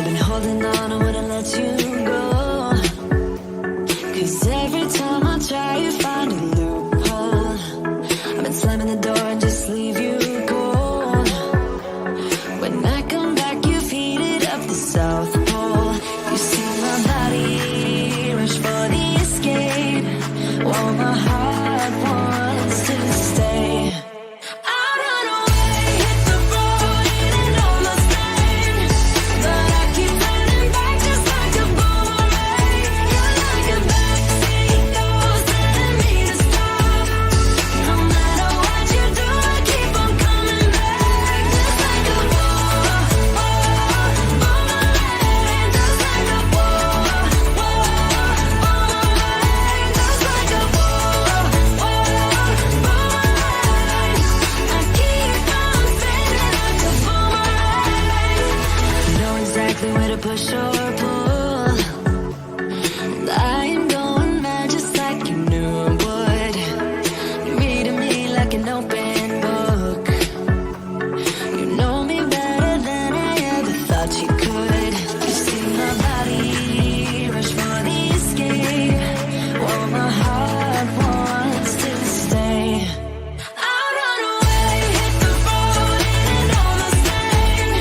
I've been holding on, I wouldn't let you go. 'Cause every time I try, you find a loophole. I've been slamming the door and just leave you cold. When I come back, you've heated up the South Pole. You see my body rush for the escape, while my heart wants to stay. I run away, hit the road, and almost there. But I keep turning back just like a boomerang. You're like a backseat ghost telling me to stop. No matter what you do, I keep on coming back. Just like a boomerang. Just like a boomerang. Just like a boomerang. I keep on spinning like a boomerang. Know exactly where to push or pull. And I am going mad just like you knew I would. You're reading me like an open book. You know me better than I ever thought you could. You see my body rush for the escape, while my heart wants to stay. I run away, hit the road, and almost there.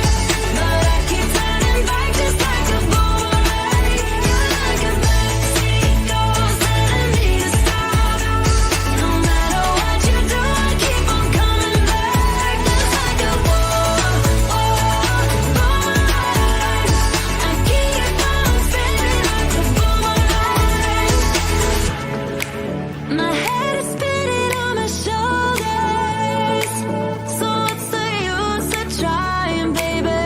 But I keep turning back just like a boomerang. You're like a backseat ghost telling me to stop. No matter what you do, I keep on coming back. Just like a boomerang. I keep on spinning like a boomerang. My head is spinning on my shoulders. So what's the use of trying, baby?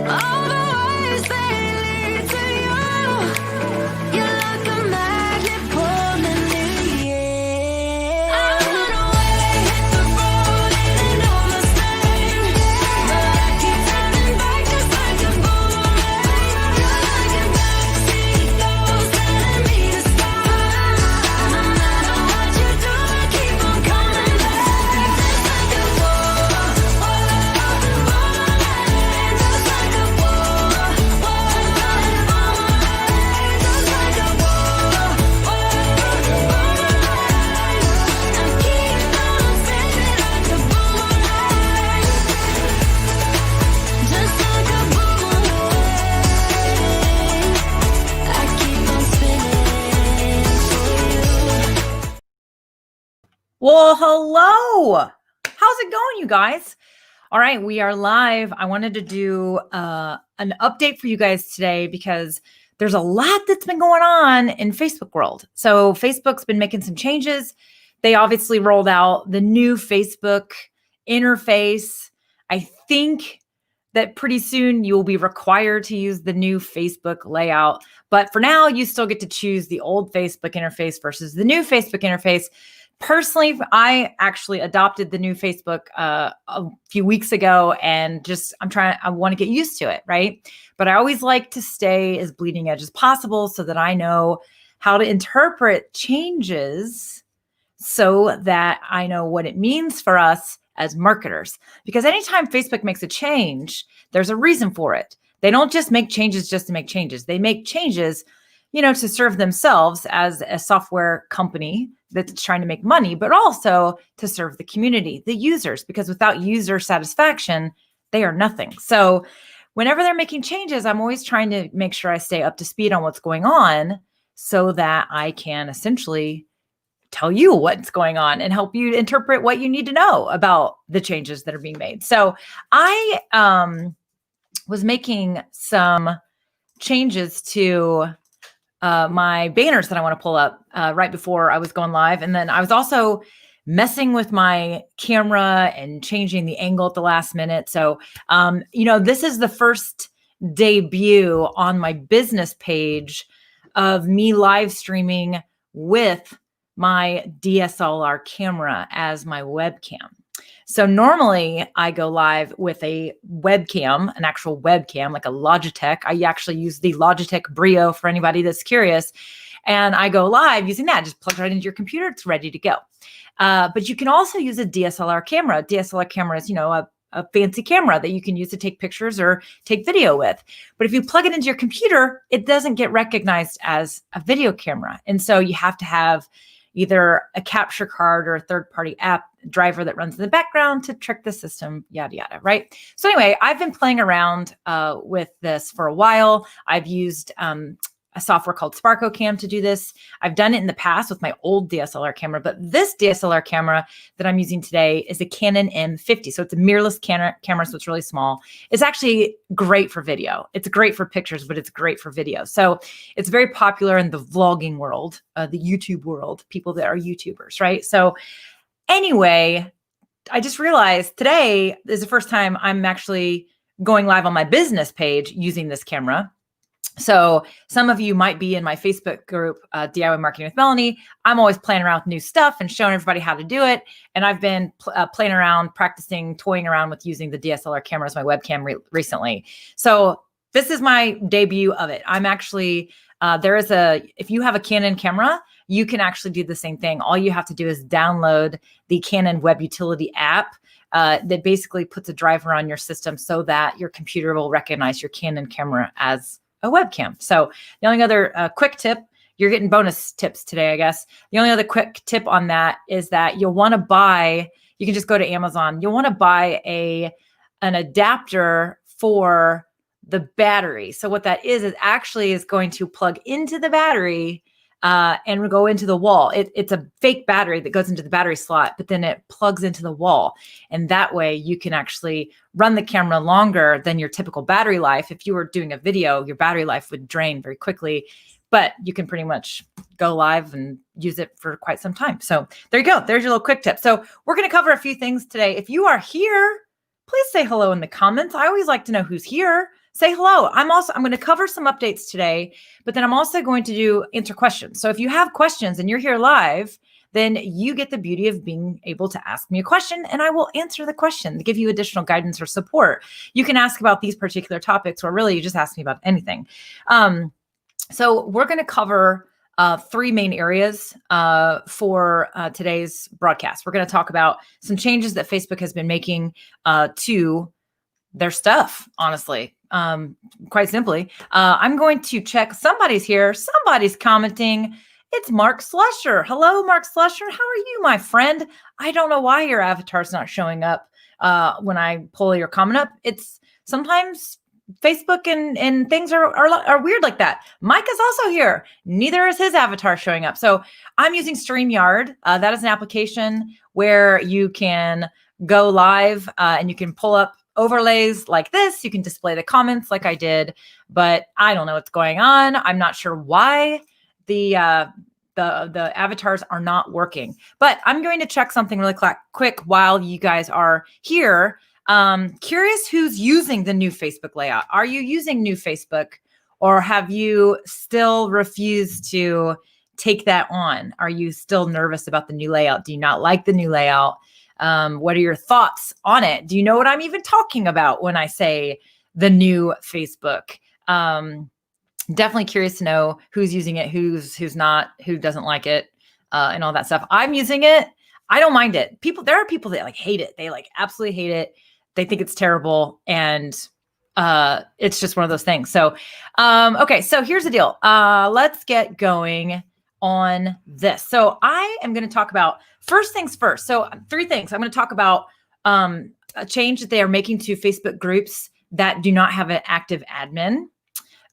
All the ways they lead to you. You're like a magnet pulling me in. I run away, hit the road, and almost there. But I keep turning back just like a boomerang. You're like a backseat ghost telling me to stop. No matter what you do, I keep on coming back. Just like a boomerang. Just like a I keep on spinning for you. Well, hello. How's it going, you guys? All right, we are live. I wanted to do an update for you guys today because there's a lot that's been going on in Facebook world. So Facebook's been making some changes. They obviously rolled out the new Facebook interface. I think that pretty soon you will be required to use the new Facebook layout. But for now, you still get to choose the old Facebook interface versus the new Facebook interface. Personally, I actually adopted the new Facebook a few weeks ago, and I want to get used to it, right? But I always like to stay as bleeding edge as possible so that I know how to interpret changes so that I know what it means for us as marketers. Because anytime Facebook makes a change, there's a reason for it. They don't just make changes just to make changes. They make changes, to serve themselves as a software company that's trying to make money, but also to serve the community, the users, because without user satisfaction, they are nothing. So whenever they're making changes, I'm always trying to make sure I stay up to speed on what's going on so that I can essentially tell you what's going on and help you interpret what you need to know about the changes that are being made. So I was making some changes to my banners that I want to pull up right before I was going live. And then I was also messing with my camera and changing the angle at the last minute. So, this is the first debut on my business page of me live streaming with my DSLR camera as my webcam. So normally I go live with a webcam, an actual webcam, like a Logitech. I actually use the Logitech Brio for anybody that's curious. And I go live using that, just plug right into your computer. It's ready to go. But you can also use a DSLR camera. DSLR camera is, a fancy camera that you can use to take pictures or take video with. But if you plug it into your computer, it doesn't get recognized as a video camera. And so you have to have either a capture card or a third-party app driver that runs in the background to trick the system, yada, yada, right? So anyway, I've been playing around with this for a while. I've used a software called SparkoCam to do this. I've done it in the past with my old DSLR camera, but this DSLR camera that I'm using today is a Canon M50. So it's a mirrorless camera, so it's really small. It's actually great for video. It's great for pictures, but it's great for video. So it's very popular in the vlogging world, the YouTube world, people that are YouTubers, right? So anyway, I just realized today is the first time I'm actually going live on my business page using this camera. So some of you might be in my Facebook group, DIY Marketing with Melanie. I'm always playing around with new stuff and showing everybody how to do it. And I've been playing around, practicing, toying around with using the DSLR camera as my webcam recently. So this is my debut of it. I'm actually, if you have a Canon camera, you can actually do the same thing. All you have to do is download the Canon Web Utility app that basically puts a driver on your system so that your computer will recognize your Canon camera as a webcam. So the only other quick tip, you're getting bonus tips today, I guess. The only other quick tip on that is that you'll want to buy, you can just go to Amazon. You'll want to buy an adapter for the battery. So what that is actually is going to plug into the battery and go into the wall. It's a fake battery that goes into the battery slot, but then it plugs into the wall. And that way you can actually run the camera longer than your typical battery life. If you were doing a video, your battery life would drain very quickly, but you can pretty much go live and use it for quite some time. So there you go. There's your little quick tip. So we're going to cover a few things today. If you are here, please say hello in the comments. I always like to know who's here. Say hello. I'm going to cover some updates today, but then I'm also going to answer questions. So if you have questions and you're here live, then you get the beauty of being able to ask me a question and I will answer the question to give you additional guidance or support. You can ask about these particular topics or really you just ask me about anything. So we're going to cover three main areas for today's broadcast. We're going to talk about some changes that Facebook has been making to their stuff, honestly. Quite simply, I'm going to check. Somebody's here. Somebody's commenting. It's Mark Slusher. Hello, Mark Slusher. How are you, my friend? I don't know why your avatar's not showing up when I pull your comment up. It's sometimes Facebook and things are weird like that. Mike is also here. Neither is his avatar showing up. So I'm using StreamYard. That is an application where you can go live and you can pull up overlays like this. You can display the comments like I did, but I don't know what's going on. I'm not sure why the avatars are not working, but I'm going to check something really quick while you guys are here. Curious who's using the new Facebook layout. Are you using new Facebook or have you still refused to take that on? Are you still nervous about the new layout? Do you not like the new layout? What are your thoughts on it? Do you know what I'm even talking about when I say the new Facebook? Definitely curious to know who's using it, who's not, who doesn't like it, and all that stuff. I'm using it. I don't mind it. There are people that like hate it. They like absolutely hate it. They think it's terrible. And it's just one of those things. So, okay. So here's the deal. Let's get going on this. So I am going to talk about first things first. So three things. I'm going to talk about a change that they are making to Facebook groups that do not have an active admin.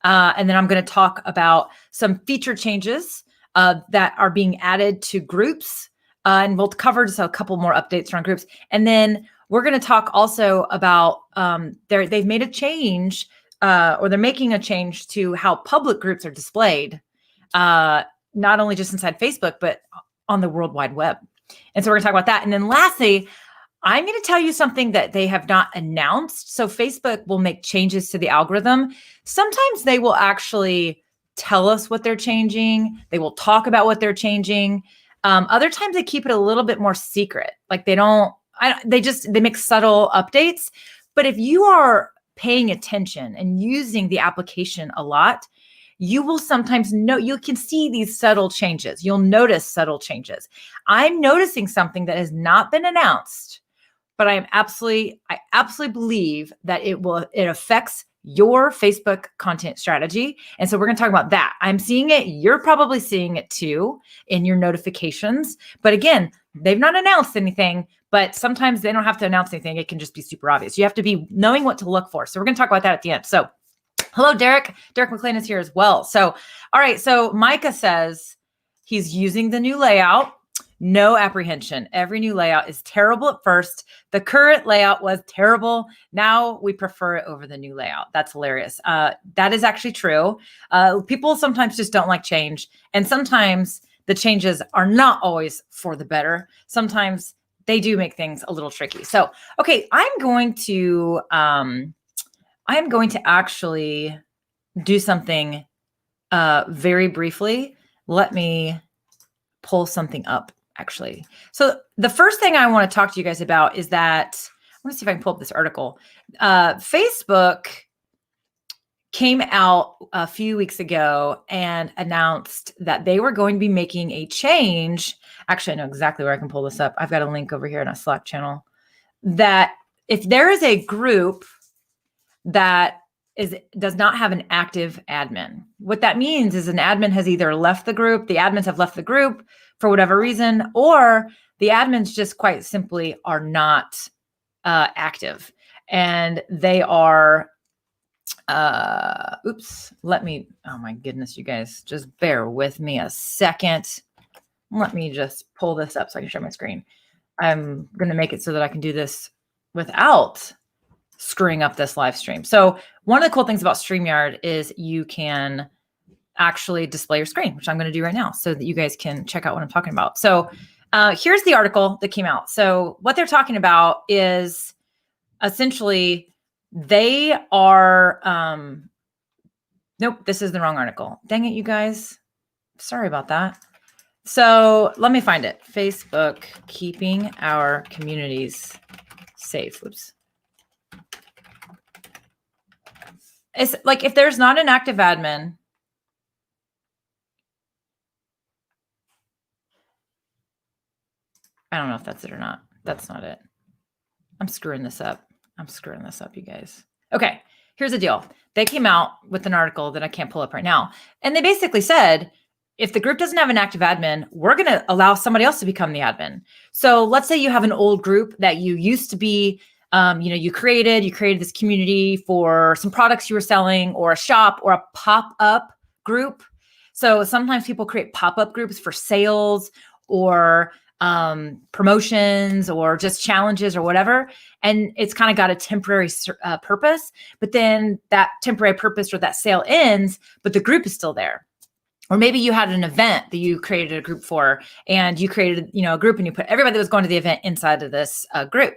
And then I'm going to talk about some feature changes that are being added to groups. And we'll cover just a couple more updates around groups. And then we're going to talk also about they've made a change or they're making a change to how public groups are displayed, not only just inside Facebook, but on the World Wide Web. And so we're going to talk about that. And then lastly, I'm going to tell you something that they have not announced. So Facebook will make changes to the algorithm. Sometimes they will actually tell us what they're changing. They will talk about what they're changing. Other times they keep it a little bit more secret. Like they make subtle updates. But if you are paying attention and using the application a lot, you will sometimes know, you can see these subtle changes. You'll notice subtle changes. I'm noticing something that has not been announced, but I absolutely believe that it affects your Facebook content strategy. And so we're going to talk about that. I'm seeing it. You're probably seeing it too in your notifications. But again, they've not announced anything, but sometimes they don't have to announce anything. It can just be super obvious. You have to be knowing what to look for. So we're going to talk about that at the end. So hello, Derek. Derek McLean is here as well. So, all right. So Micah says he's using the new layout. No apprehension. Every new layout is terrible at first. The current layout was terrible. Now we prefer it over the new layout. That's hilarious. That is actually true. People sometimes just don't like change. And sometimes the changes are not always for the better. Sometimes they do make things a little tricky. So, okay, I'm going to actually do something very briefly. Let me pull something up. Actually. So the first thing I want to talk to you guys about is that, I want to see if I can pull up this article. Facebook came out a few weeks ago and announced that they were going to be making a change. Actually, I know exactly where I can pull this up. I've got a link over here in a Slack channel that if there is a group that does not have an active admin, what that means is an admin has either left the group, the admins have left the group for whatever reason, or the admins just quite simply are not active. And they are, oh my goodness, you guys, just bear with me a second. Let me just pull this up so I can share my screen. I'm going to make it so that I can do this without screwing up this live stream. So one of the cool things about StreamYard is you can actually display your screen, which I'm going to do right now so that you guys can check out what I'm talking about. So here's the article that came out. So what they're talking about is essentially they are, nope, this is the wrong article. Dang it, you guys. Sorry about that. So let me find it. Facebook keeping our communities safe. Whoops. It's like if there's not an active admin, I don't know if that's it or not. That's not it. I'm screwing this up, you guys. Okay, here's the deal. They came out with an article that I can't pull up right now. And they basically said, if the group doesn't have an active admin, we're going to allow somebody else to become the admin. So let's say you have an old group that you used to be, you created this community for some products you were selling or a shop or a pop-up group. So sometimes people create pop-up groups for sales or promotions or just challenges or whatever. And it's kind of got a temporary purpose, but then that temporary purpose or that sale ends, but the group is still there. Or maybe you had an event that you created a group for and you created, a group and you put everybody that was going to the event inside of this group.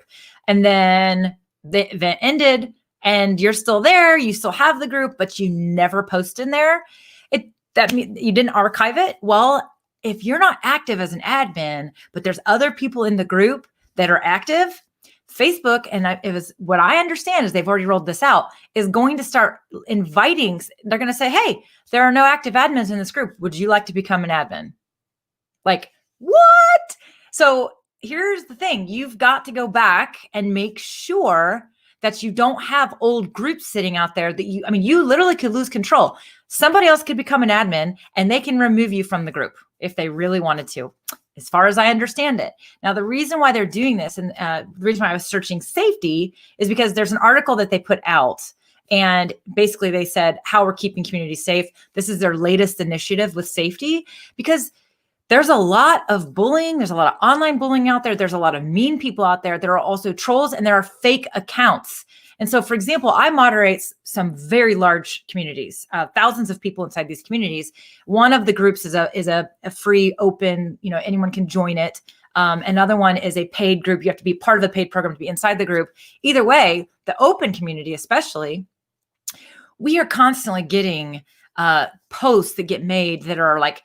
And then the event ended and you're still there. You still have the group, but you never post in there. That means you didn't archive it. Well, if you're not active as an admin, but there's other people in the group that are active, Facebook, and it was what I understand is they've already rolled this out, is going to start inviting. They're going to say, hey, there are no active admins in this group. Would you like to become an admin? Like, what? So here's the thing. You've got to go back and make sure that you don't have old groups sitting out there that you literally could lose control. Somebody else could become an admin and they can remove you from the group if they really wanted to, as far as I understand it. Now, the reason why they're doing this and the reason why I was searching safety is because there's an article that they put out and basically they said how we're keeping communities safe. This is their latest initiative with safety because there's a lot of bullying. There's a lot of online bullying out there. There's a lot of mean people out there. There are also trolls and there are fake accounts. And so, for example, I moderate some very large communities, thousands of people inside these communities. One of the groups is a free, open, anyone can join it. Another one is a paid group. You have to be part of a paid program to be inside the group. Either way, the open community especially, we are constantly getting posts that get made that are like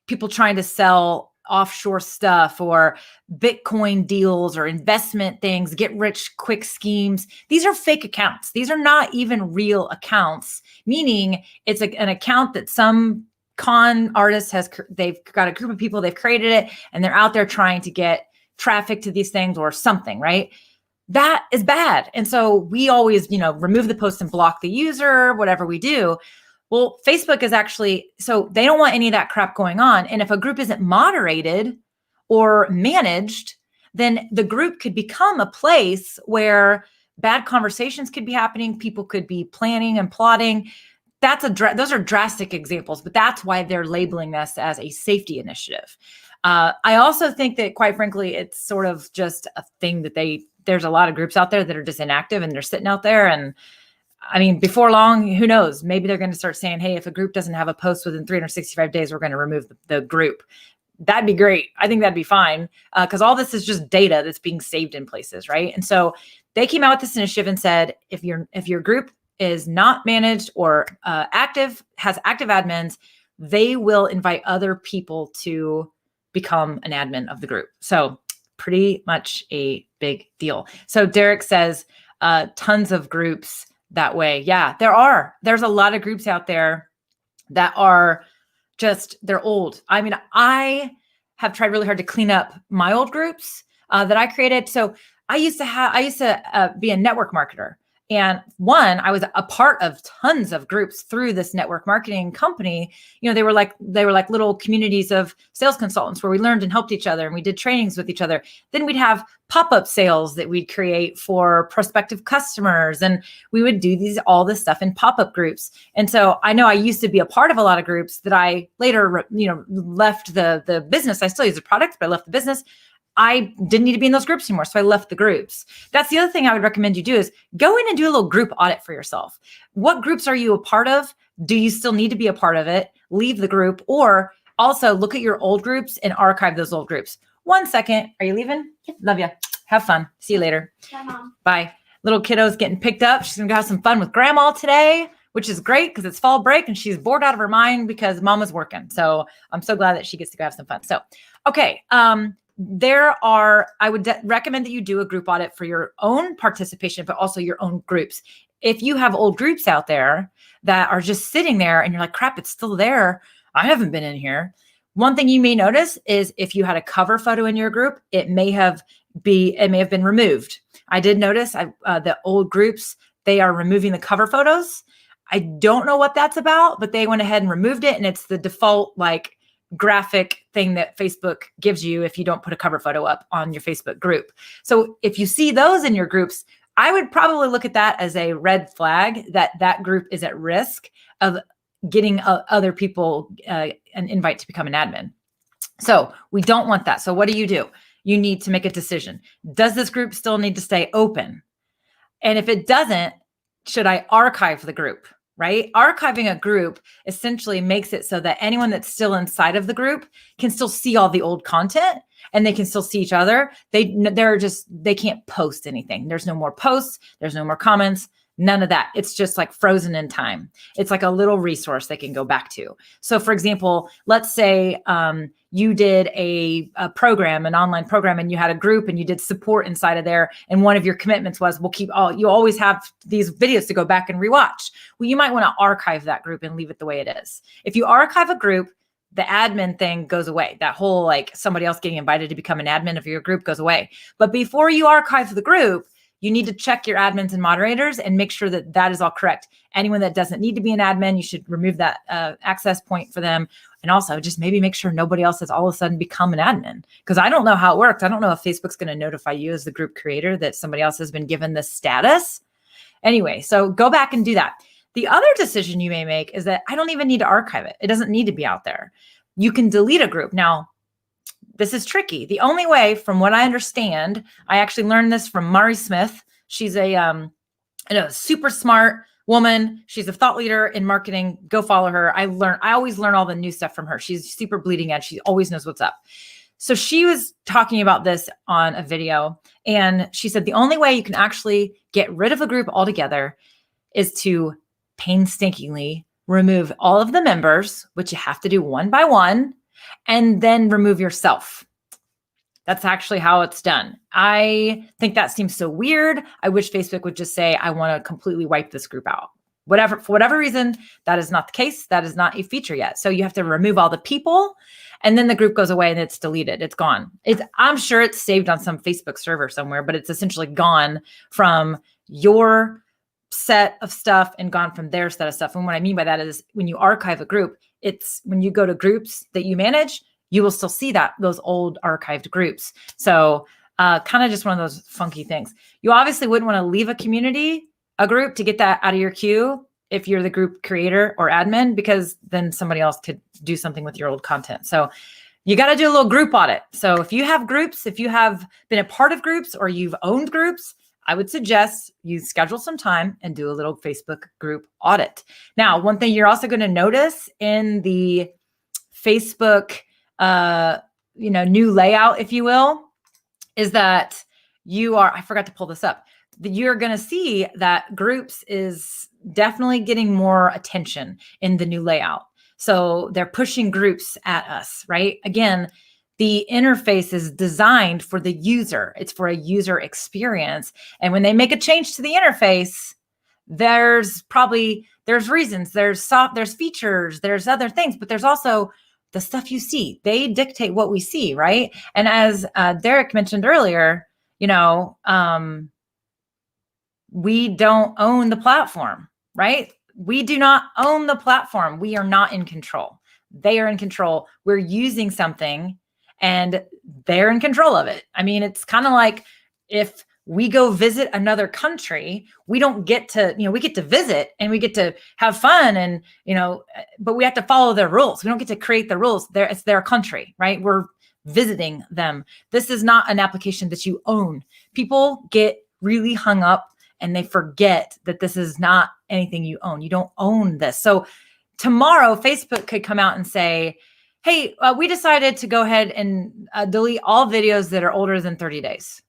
people trying to sell offshore stuff or Bitcoin deals or investment things, get rich quick schemes. These are fake accounts. These are not even real accounts, meaning it's an account that some con artist they've got a group of people, they've created it and they're out there trying to get traffic to these things or something, right? that is bad. And so we always, remove the post and block the user, whatever we do. Well, Facebook is actually, so they don't want any of that crap going on. And if a group isn't moderated or managed, then the group could become a place where bad conversations could be happening. People could be planning and plotting. Those are drastic examples, but that's why they're labeling this as a safety initiative. I also think that, quite frankly, it's sort of just a thing that there's a lot of groups out there that are just inactive and they're sitting out there. And I mean, before long, who knows? Maybe they're going to start saying, hey, if a group doesn't have a post within 365 days, we're going to remove the group. That'd be great. I think that'd be fine, because all this is just data that's being saved in places, right? And so they came out with this initiative and said, if your group is not managed or has active admins, they will invite other people to become an admin of the group. So pretty much a big deal. So Derek says tons of groups that way. Yeah, there's a lot of groups out there that are they're old. I mean, I have tried really hard to clean up my old groups that I created. So I used to be a network marketer. And I was a part of tons of groups through this network marketing company. They were like little communities of sales consultants where we learned and helped each other and we did trainings with each other. Then we'd have pop-up sales that we'd create for prospective customers. And we would do all this stuff in pop-up groups. And so I know I used to be a part of a lot of groups that I later, left the business. I still use the product, but I left the business. I didn't need to be in those groups anymore. So I left the groups. That's the other thing I would recommend you do is go in and do a little group audit for yourself. What groups are you a part of? Do you still need to be a part of it? Leave the group, or also look at your old groups and archive those old groups. 1 second. Are you leaving? Love you. Have fun. See you later. Bye, Mom. Bye. Little kiddo's getting picked up. She's going to have some fun with grandma today, which is great because it's fall break and she's bored out of her mind because mama's working. So I'm so glad that she gets to go have some fun. So, okay. I would recommend that you do a group audit for your own participation, but also your own groups. If you have old groups out there that are just sitting there and you're like, crap, it's still there. I haven't been in here. One thing you may notice is if you had a cover photo in your group, it may have been removed. I did notice the old groups, they are removing the cover photos. I don't know what that's about, but they went ahead and removed it. And it's the default graphic thing that Facebook gives you if you don't put a cover photo up on your Facebook group. So if you see those in your groups, I would probably look at that as a red flag that group is at risk of getting other people an invite to become an admin. So we don't want that. So what do? You need to make a decision. Does this group still need to stay open? And if it doesn't, should I archive the group? Right? Archiving a group essentially makes it so that anyone that's still inside of the group can still see all the old content and they can still see each other. They can't post anything. There's no more posts. There's no more comments. None of that. It's just frozen in time. It's like a little resource they can go back to. So for example, let's say you did a program, an online program, and you had a group and you did support inside of there. And one of your commitments was, you always have these videos to go back and rewatch. Well, you might want to archive that group and leave it the way it is. If you archive a group, the admin thing goes away. That whole somebody else getting invited to become an admin of your group goes away. But before you archive the group, you need to check your admins and moderators and make sure that that is all correct. Anyone that doesn't need to be an admin, you should remove that access point for them. And also just maybe make sure nobody else has all of a sudden become an admin, because I don't know how it works. I don't know if Facebook's going to notify you as the group creator that somebody else has been given this status. Anyway, so go back and do that. The other decision you may make is that I don't even need to archive it. It doesn't need to be out there. You can delete a group. Now, this is tricky. The only way, from what I understand, I actually learned this from Mari Smith. She's a super smart woman. She's a thought leader in marketing. Go follow her. I always learn all the new stuff from her. She's super bleeding edge. She always knows what's up. So she was talking about this on a video, and she said the only way you can actually get rid of a group altogether is to painstakingly remove all of the members, which you have to do one by one, and then remove yourself. That's actually how it's done. I think that seems so weird. I wish Facebook would just say, I want to completely wipe this group out. whatever, for whatever reason, that is not the case. That is not a feature yet. So you have to remove all the people, and then the group goes away and it's deleted. It's gone. I'm sure it's saved on some Facebook server somewhere, but it's essentially gone from your set of stuff and gone from their set of stuff. And what I mean by that is when you archive a group, it's when you go to groups that you manage, you will still see those old archived groups. So kind of just one of those funky things. You obviously wouldn't want to leave a group to get that out of your queue if you're the group creator or admin, because then somebody else could do something with your old content. So you got to do a little group audit. So if you have groups, if you have been a part of groups or you've owned groups, I would suggest you schedule some time and do a little Facebook group audit. Now, one thing you're also going to notice in the Facebook, new layout, if you will, is that I forgot to pull this up. You're going to see that groups is definitely getting more attention in the new layout. So they're pushing groups at us, right? Again, the interface is designed for the user. It's for a user experience. And when they make a change to the interface, there's reasons, there's features, there's other things, but there's also the stuff you see. They dictate what we see, right? And as Derek mentioned earlier, we don't own the platform, right? We do not own the platform. We are not in control. They are in control. We're using something and they're in control of it. I mean, it's kind of like if we go visit another country, we don't get to, we get to visit and we get to have fun and, but we have to follow their rules. We don't get to create the rules. It's their country, right? We're visiting them. This is not an application that you own. People get really hung up and they forget that this is not anything you own. You don't own this. So tomorrow, Facebook could come out and say, hey, we decided to go ahead and delete all videos that are older than 30 days.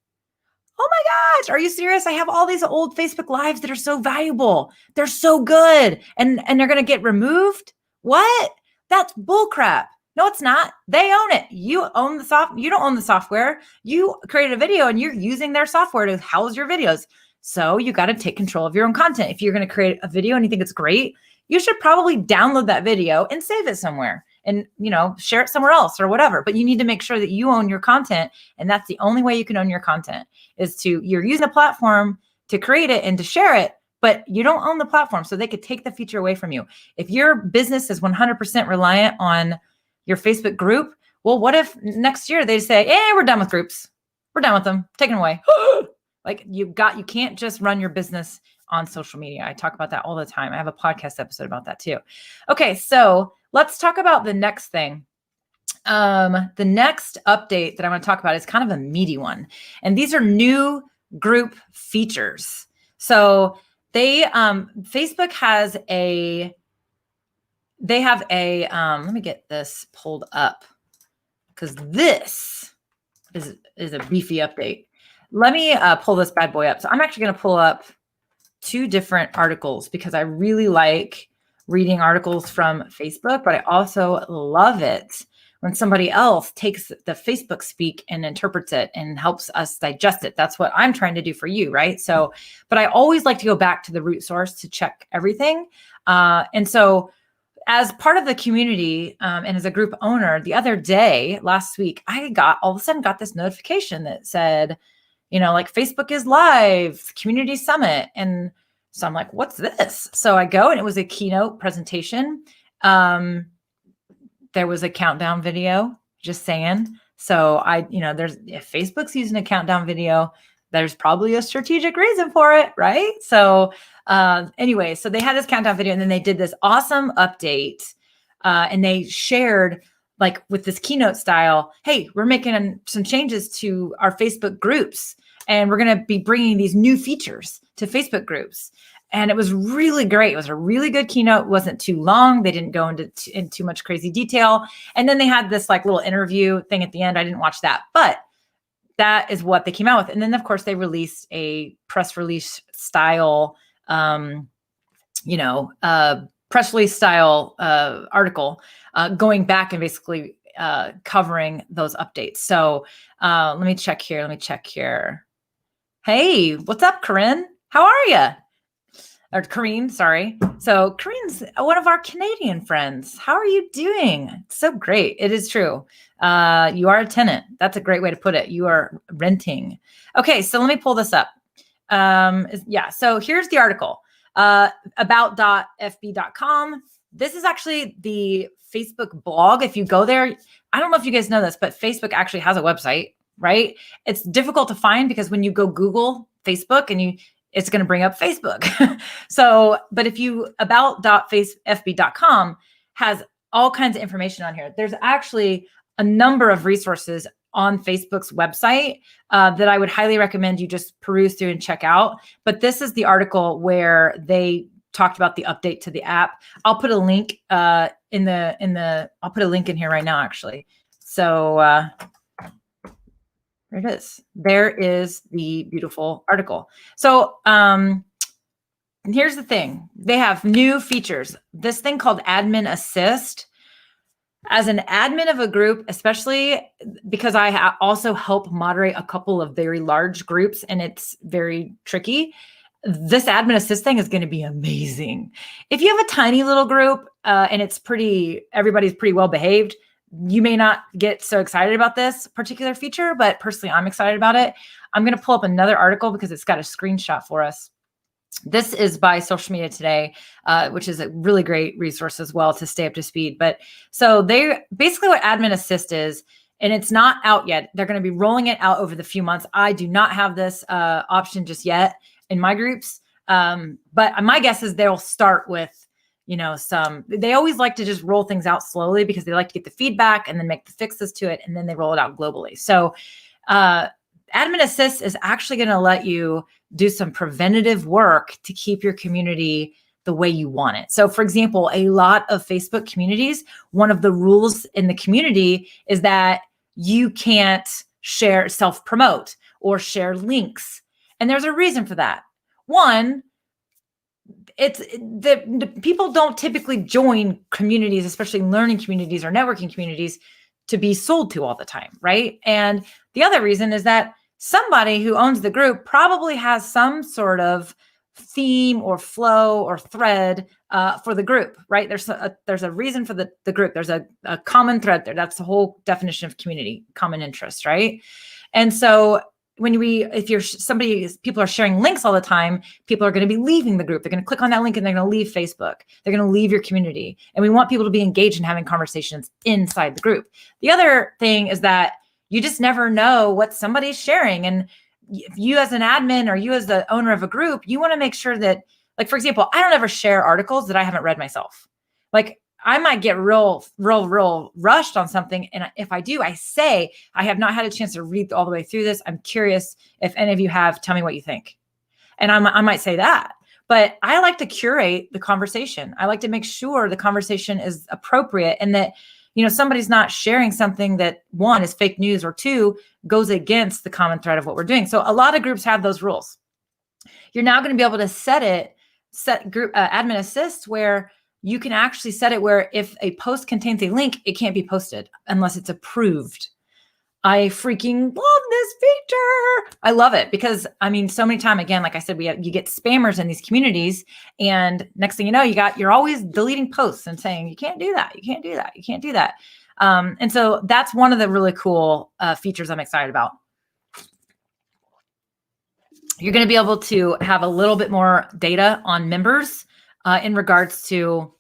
Oh my gosh, are you serious? I have all these old Facebook Lives that are so valuable. They're so good. And they're going to get removed? What? That's bullcrap. No, it's not. They own it. You own the software. You don't own the software. You created a video and you're using their software to house your videos. So you got to take control of your own content. If you're going to create a video and you think it's great, you should probably download that video and save it somewhere and, share it somewhere else or whatever. But you need to make sure that you own your content. And that's the only way you can own your content is you're using a platform to create it and to share it, but you don't own the platform. So they could take the feature away from you. If your business is 100% reliant on your Facebook group, well, what if next year they say, we're done with groups. We're done with them. Take them away. Like you can't just run your business on social media. I talk about that all the time. I have a podcast episode about that too. Okay, so let's talk about the next thing. The next update that I want to talk about is kind of a meaty one. And these are new group features. So Facebook has let me get this pulled up because this is a beefy update. Let me pull this bad boy up. So I'm actually going to pull up two different articles because I really like reading articles from Facebook, but I also love it when somebody else takes the Facebook speak and interprets it and helps us digest it. That's what I'm trying to do for you, right? So, but I always like to go back to the root source to check everything. And so as part of the community and as a group owner, the other day, last week, I all of a sudden got this notification that said, like Facebook is live, community summit. And so I'm like, what's this? So I go and it was a keynote presentation. There was a countdown video, just saying. So if Facebook's using a countdown video, there's probably a strategic reason for it, right? So anyway, so they had this countdown video and then they did this awesome update and they shared like with this keynote style, hey, we're making some changes to our Facebook groups and we're going to be bringing these new features to Facebook groups. And it was really great. It was a really good keynote. It wasn't too long. They didn't go into too much crazy detail. And then they had this like little interview thing at the end. I didn't watch that, but that is what they came out with. And then of course they released a press release style, press release style article going back and basically covering those updates. So let me check here. Hey, what's up, Corinne? How are you? or Kareen, sorry. So Kareen's one of our Canadian friends. How are you doing? It's so great. It is true. You are a tenant. That's a great way to put it. You are renting. Okay, so let me pull this up. Yeah, so here's the article. About.fb.com. This is actually the Facebook blog. If you go there, I don't know if you guys know this, but Facebook actually has a website, right? It's difficult to find because when you go Google Facebook and it's going to bring up Facebook. So, but if you about.fb.com has all kinds of information on here. There's actually a number of resources on Facebook's website that I would highly recommend you just peruse through and check out. But this is the article where they talked about the update to the app. I'll put a link I'll put a link in here right now, actually. So there it is. There is the beautiful article. So here's the thing. They have new features. This thing called Admin Assist. As an admin of a group, especially because I also help moderate a couple of very large groups and it's very tricky, this Admin Assist thing is going to be amazing. If you have a tiny little group and everybody's pretty well behaved, you may not get so excited about this particular feature, but personally, I'm excited about it. I'm going to pull up another article because it's got a screenshot for us. This is by Social Media Today, which is a really great resource as well to stay up to speed. But so they basically what Admin Assist is, and it's not out yet. They're going to be rolling it out over the few months. I do not have this option just yet in my groups. But my guess is they'll start with, they always like to just roll things out slowly because they like to get the feedback and then make the fixes to it. And then they roll it out globally. So Admin Assist is actually going to let you do some preventative work to keep your community the way you want it. So for example, a lot of Facebook communities, one of the rules in the community is that you can't self-promote or share links. And there's a reason for that. One, it's the people don't typically join communities, especially learning communities or networking communities, to be sold to all the time, right? And the other reason is that somebody who owns the group probably has some sort of theme or flow or thread for the group, right? There's a reason for the group. There's a common thread there. That's the whole definition of community, common interest, right? And so people are sharing links all the time, people are going to be leaving the group. They're going to click on that link and they're going to leave Facebook. They're going to leave your community. And we want people to be engaged in having conversations inside the group. The other thing is that you just never know what somebody's sharing. And you as an admin or you as the owner of a group, you want to make sure that, like, for example, I don't ever share articles that I haven't read myself. Like, I might get real rushed on something. And if I do, I say, I have not had a chance to read all the way through this. I'm curious if any of you have, tell me what you think. And I might say that, but I like to curate the conversation. I like to make sure the conversation is appropriate and that, somebody's not sharing something that one is fake news or two goes against the common thread of what we're doing. So a lot of groups have those rules. You're now going to be able to set group Admin Assist where you can actually set it where if a post contains a link, it can't be posted unless it's approved. I freaking love this feature. I love it because so many times, again, like I said, you get spammers in these communities, and next thing you know, you're always deleting posts and saying, you can't do that. You can't do that. You can't do that. And so that's one of the really cool features I'm excited about. You're going to be able to have a little bit more data on members in regards to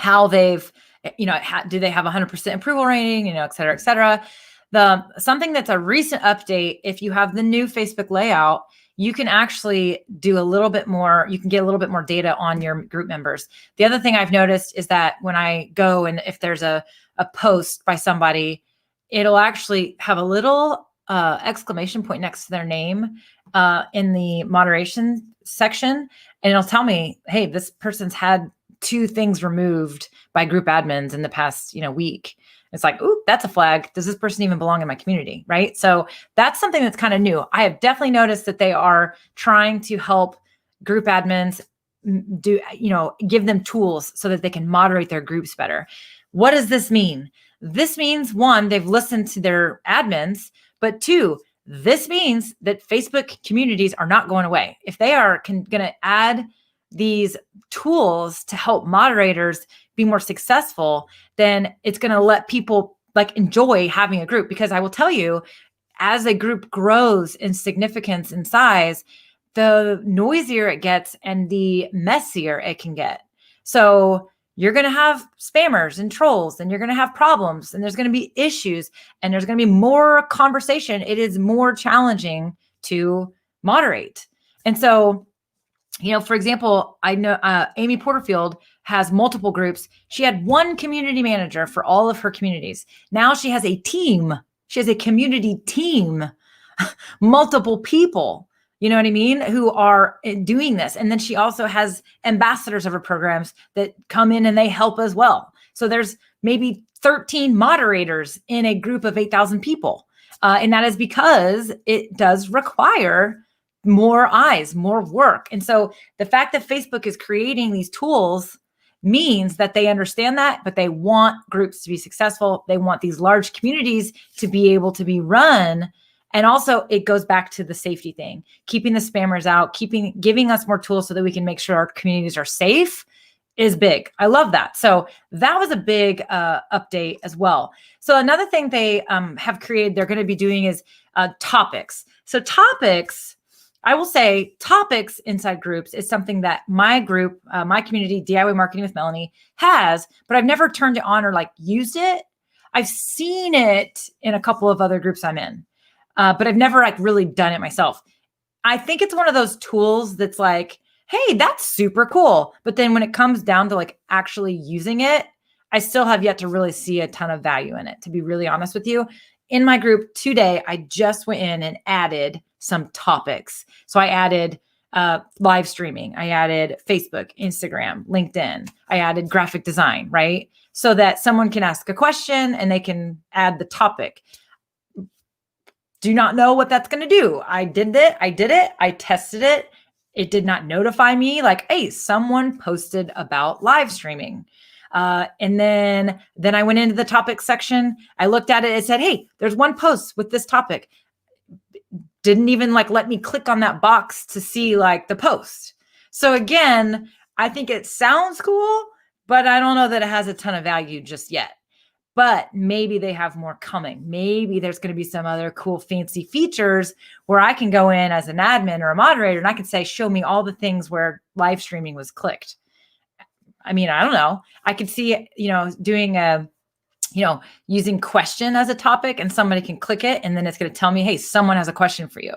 how they've, do they have 100% approval rating, et cetera, et cetera. Something that's a recent update, if you have the new Facebook layout, you can actually do a little bit more, you can get a little bit more data on your group members. The other thing I've noticed is that when I go and if there's a post by somebody, it'll actually have a little exclamation point next to their name in the moderation section. And it'll tell me, hey, this person's had 2 things removed by group admins in the past, week. It's like, ooh, that's a flag. Does this person even belong in my community? Right. So that's something that's kind of new. I have definitely noticed that they are trying to help group admins give them tools so that they can moderate their groups better. What does this mean? This means 1, they've listened to their admins, but 2, this means that Facebook communities are not going away. If they are going to add these tools to help moderators be more successful, then it's going to let people like enjoy having a group. Because I will tell you, as a group grows in significance and size, the noisier it gets and the messier it can get. So you're going to have spammers and trolls, and you're going to have problems, and there's going to be issues, and there's going to be more conversation. It is more challenging to moderate. And so, for example, I know Amy Porterfield has multiple groups. She had one community manager for all of her communities. Now she has a team. She has a community team, multiple people, you know what I mean, who are doing this. And then she also has ambassadors of her programs that come in and they help as well. So there's maybe 13 moderators in a group of 8,000 people. And that is because it does require more eyes, more work. And so the fact that Facebook is creating these tools means that they understand that, but they want groups to be successful. They want these large communities to be able to be run. And also it goes back to the safety thing, keeping the spammers out, giving us more tools so that we can make sure our communities are safe is big. I love that. So that was a big update as well. So another thing they have created, they're going to be doing is topics. So topics, I will say topics inside groups is something that my group, my community, DIY Marketing with Melanie, has, but I've never turned it on or like used it. I've seen it in a couple of other groups I'm in, but I've never like really done it myself. I think it's one of those tools that's like, hey, that's super cool. But then when it comes down to like actually using it, I still have yet to really see a ton of value in it, to be really honest with you. In my group today, I just went in and added some topics. So I added live streaming. I added Facebook, Instagram, LinkedIn. I added graphic design, right? So that someone can ask a question and they can add the topic. Do not know what that's going to do. I did it. I tested it. It did not notify me like, hey, someone posted about live streaming. And then I went into the topic section. I looked at it. It said, hey, there's one post with this topic. Didn't even like let me click on that box to see like the post. So again, I think it sounds cool, but I don't know that it has a ton of value just yet. But maybe they have more coming. Maybe there's going to be some other cool fancy features where I can go in as an admin or a moderator and I can say, show me all the things where live streaming was clicked. I mean, I don't know. I could see, doing using question as a topic and somebody can click it and then it's going to tell me, hey, someone has a question for you.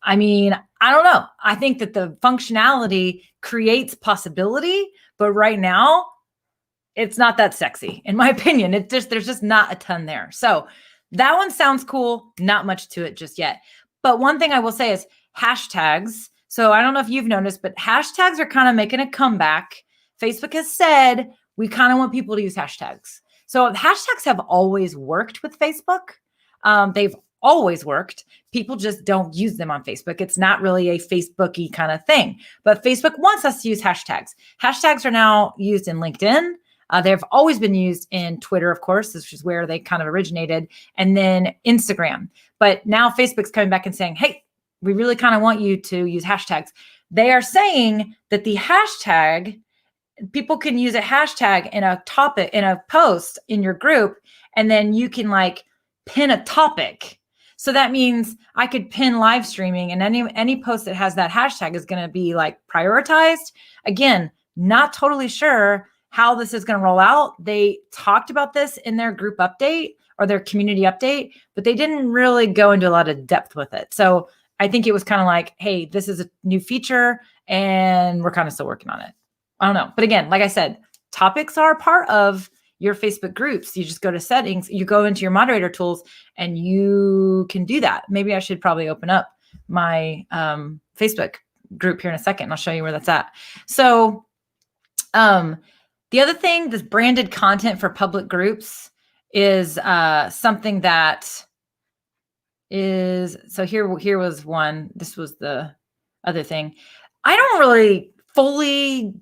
I mean, I don't know. I think that the functionality creates possibility, but right now it's not that sexy. In my opinion, there's just not a ton there. So that one sounds cool. Not much to it just yet. But one thing I will say is hashtags. So I don't know if you've noticed, but hashtags are kind of making a comeback. Facebook has said we kind of want people to use hashtags. So hashtags have always worked with Facebook. They've always worked. People just don't use them on Facebook. It's not really a Facebook-y kind of thing. But Facebook wants us to use hashtags. Hashtags are now used in LinkedIn. They've always been used in Twitter, of course, which is where they kind of originated, and then Instagram. But now Facebook's coming back and saying, hey, we really kind of want you to use hashtags. They are saying that the hashtag, people can use a hashtag in a topic, in a post in your group, and then you can like pin a topic. So that means I could pin live streaming, and any post that has that hashtag is going to be like prioritized. Again, not totally sure how this is going to roll out. They talked about this in their group update or their community update, but they didn't really go into a lot of depth with it. So I think it was kind of like, hey, this is a new feature and we're kind of still working on it. I don't know. But again, like I said, topics are a part of your Facebook groups. You just go to settings, you go into your moderator tools and you can do that. Maybe I should probably open up my Facebook group here in a second. And I'll show you where that's at. So the other thing, this branded content for public groups is something that is, so here was one, this was the other thing. I don't really fully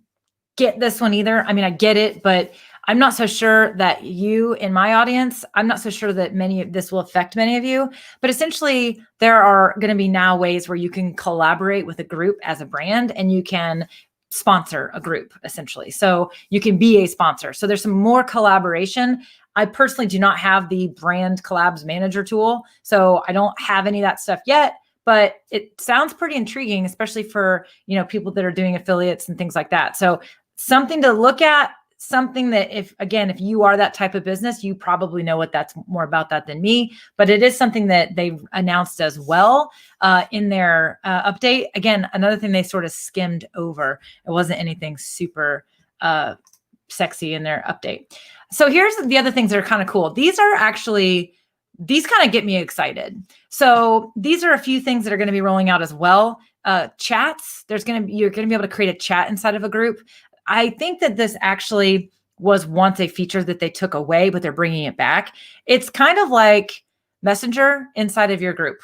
get this one either. I mean, I get it, but I'm not so sure that you in my audience, I'm not so sure that this will affect many of you, but essentially there are going to be now ways where you can collaborate with a group as a brand and you can sponsor a group essentially. So you can be a sponsor. So there's some more collaboration. I personally do not have the brand collabs manager tool. So I don't have any of that stuff yet, but it sounds pretty intriguing, especially for, people that are doing affiliates and things like that. So something to look at, something that if you are that type of business, you probably know what that's more about that than me, but it is something that they've announced as well in their update. Again, another thing they sort of skimmed over. It wasn't anything super sexy in their update. So here's the other things that are kind of cool. These kind of get me excited. So these are a few things that are going to be rolling out as well. Chats, you're going to be able to create a chat inside of a group. I think that this actually was once a feature that they took away, but they're bringing it back. It's kind of like Messenger inside of your group.